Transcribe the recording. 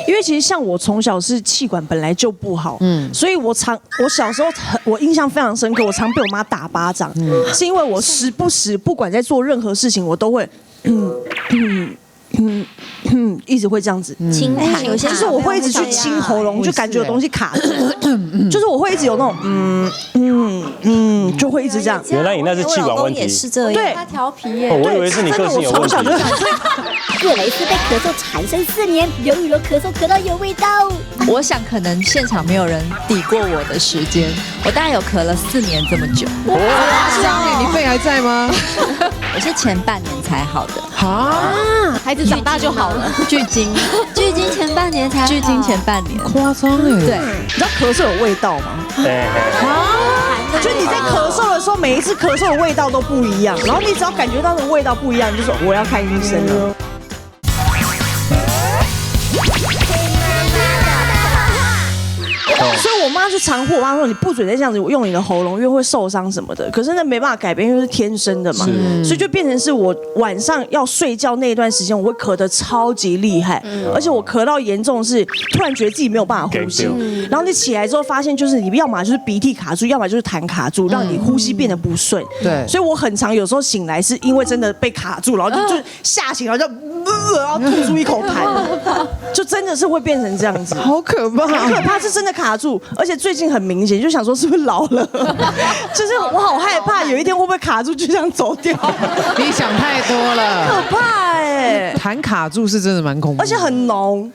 因为其实像我从小是气管本来就不好，所以我小时候我印象非常深刻，我常被我妈打巴掌，是因为我时不时不管在做任何事情，我都会一直会这样子清痰，有些就是我会一直去清喉咙，就感觉有东西卡住，就是我会一直有那种就会一直这样。原来你那是气管问题，也是这样，对，他调皮耶。我以为是你个性有问题。克雷斯被咳嗽缠身4年，刘雨柔咳嗽咳到有味道。我想可能现场没有人抵过我的时间，我大概有咳了4年这么久。哇，你肺还在吗？我是前半年才好的。啊，孩子长大就好了。巨精前半年才好。巨精前半年，夸张哎。对，你知道咳嗽有味道吗？就你在咳嗽的时候，每一次咳嗽的味道都不一样，然后你只要感觉到的味道不一样，你就说我要看医生了。所以我妈就常护我妈说，你不准再这样子用你的喉咙，因为会受伤什么的。可是那没办法改变，因为是天生的嘛，所以就变成是我晚上要睡觉那一段时间，我会咳得超级厉害，而且我咳到严重是突然觉得自己没有办法呼吸，然后你起来之后发现就是你要么就是鼻涕卡住，要么就是痰卡住，让你呼吸变得不顺。对，所以我很常有时候醒来是因为真的被卡住，然后就吓醒，然后就然后吐出一口痰，就真的是会变成这样子，好可怕，很可怕，是真的卡住，而且最近很明显，就想说是不是老了，就是我好害怕有一天会不会卡住就这样走掉，你想太多了，可怕哎，痰卡住是真的蛮恐怖，而且很浓。